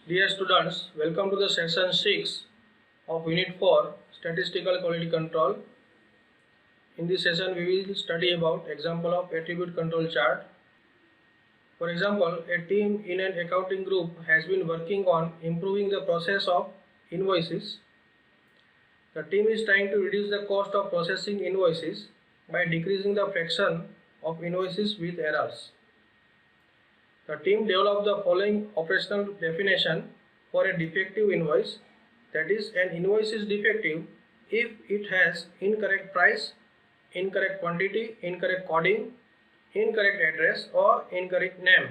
Dear students, welcome to the session 6 of Unit 4 Statistical Quality Control. In this session, we will study about example of attribute control chart. For example, a team in an accounting group has been working on improving the process of invoices. The team is trying to reduce the cost of processing invoices by decreasing the fraction of invoices with errors. The team developed the following operational definition for a defective invoice, that is, an invoice is defective if it has incorrect price, incorrect quantity, incorrect coding, incorrect address or incorrect name.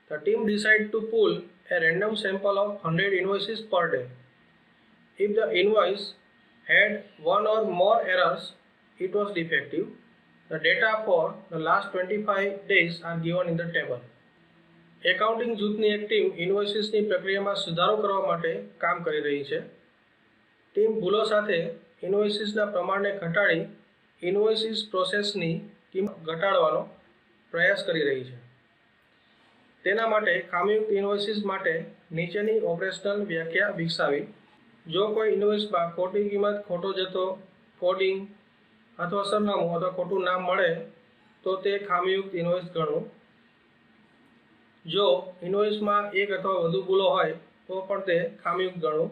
The team decided to pull a random sample of 100 invoices per day. If the invoice had one or more errors, it was defective. The data for the last 25 days are given in the table. Accounting જૂથની એક team ઇન્વોઇસીસની પ્રક્રિયામાં સુધારો કરવા માટે કામ કરી રહી છે. ટીમ ભૂલો સાથે ઇન્વોઇસીસના પ્રમાણને ઘટાડી ઇન્વોઇસીસ પ્રોસેસની કિંમત ઘટાડવાનો પ્રયાસ કરી રહી છે. તેના માટે ખામીયુક્ત ઇન્વોઇસીસ માટે નીચેની ઓપરેશનલ વ્યાખ્યા વિકસાવી. જો કોઈ ઇન્વોઇસમાં ખોટી કિંમત, ખોટો જથ્થો, કોડિંગ અથવા સરનામું અથવા ખોટું નામ મળે તો તે ખામીયુક્ત ઇન્વોઇસ ગણવું. જો ઇન્વોઇસમાં એક અથવા વધુ ભૂલો હોય તો પણ તે ખામીયુક્ત ગણવું.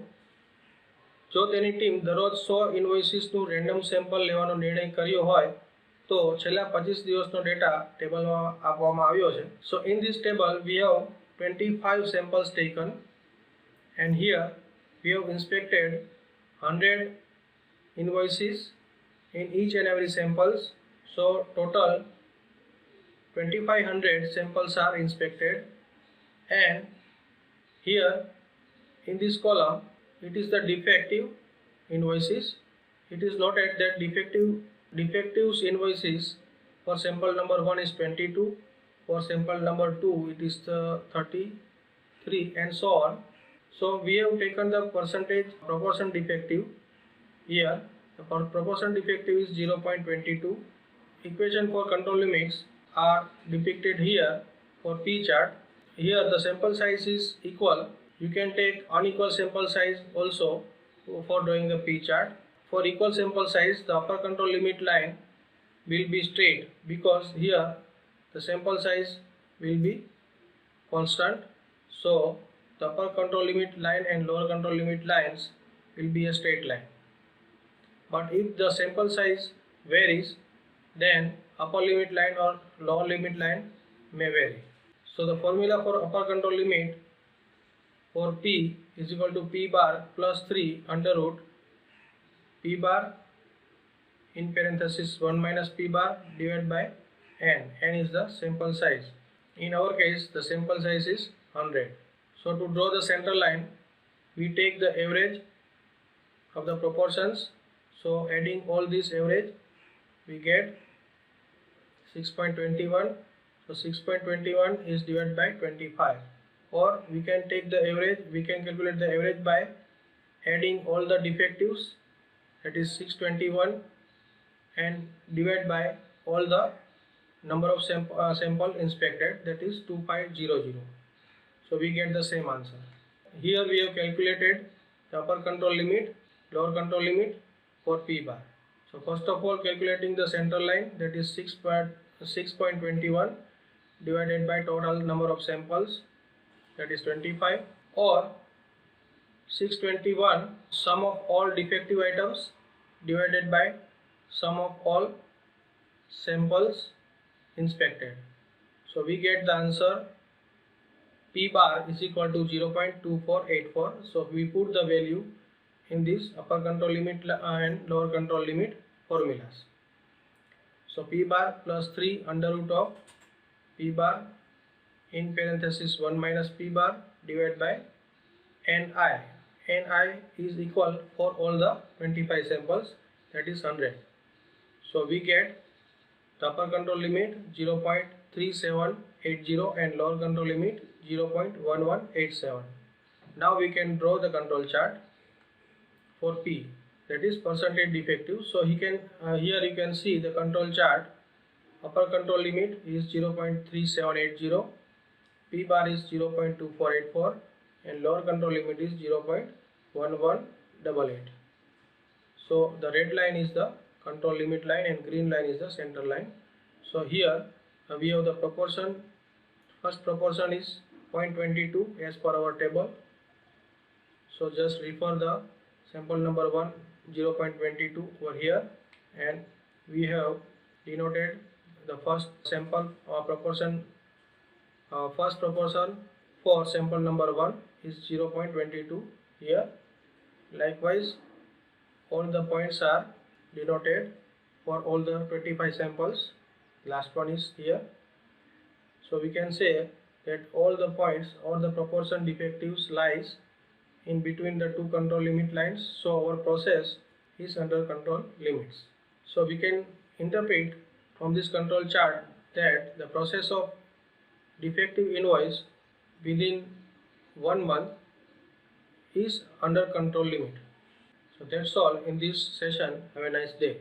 જો તેની ટીમ દરરોજ 100 ઇન્વોઇસીસનું રેન્ડમ સેમ્પલ લેવાનો નિર્ણય કર્યો હોય તો છેલ્લા 25 દિવસનો ડેટા ટેબલમાં આપવામાં આવ્યો છે. સો in this table we have 25 samples taken and here we have inspected 100 invoices in each and every samples. So total 2500 samples are inspected, and here in this column it is the defective invoices. It is noted that defectives invoices for sample number 1 is 22, for sample number 2 it is 33 and so on. So we have taken the proportion defective. Here the proportion defective is 0.22. Equation for control limits are depicted here for P chart. Here the sample size is equal. You can take unequal sample size also for drawing the P chart. For equal sample size, the upper control limit line will be straight because here the sample size will be constant. So the upper control limit line and lower control limit lines will be a straight line. But if the sample size varies, then upper limit line or lower limit line may vary. So the formula for upper control limit for P is equal to P bar plus 3 under root P bar in parenthesis 1 minus P bar divided by N. N is the sample size. In our case, the sample size is 100. So to draw the center line, we take the average of the proportions. So adding all this average, we get 6.21. So 6.21 is divided by 25. Or we can take the average, we can calculate the average by adding all the defectives, that is 621, and divide by all the number of sample inspected, that is 2500. So we get the same answer. Here we have calculated the upper control limit, lower control limit for P bar. So first of all, calculating the center line, that is 6.21 divided by total number of samples, that is 25, or 621 sum of all defective items divided by sum of all samples inspected. So we get the answer P bar is equal to 0.2484. So we put the value in this upper control limit and lower control limit formulas. So P bar plus 3 under root of P bar in parenthesis 1 minus P bar divided by Ni. Ni is equal for all the 25 samples, that is 100. So we get the upper control limit 0.3780 and lower control limit 0.1187. Now we can draw the control chart for P, that is percentage defective. So here you can see the control chart. Upper control limit is 0.3780, P P bar is 0.2484 and lower control limit is 0.1188. So the red line is the control limit line and green line is the center line. So here we have the proportion. First proportion is 0.22 as per our table. So just refer the sample number 1 0.22 over here, and we have denoted the first sample proportion. First proportion for sample number 1 is 0.22 here. Likewise, all the points are denoted for all the 25 samples. Last one is here. So we can say that all the points or the proportion defectives lies in between the two control limit lines. So our process is under control limits. So we can interpret from this control chart that the process of defective invoice within 1 month is under control limit. So that's all in this session. Have a nice day.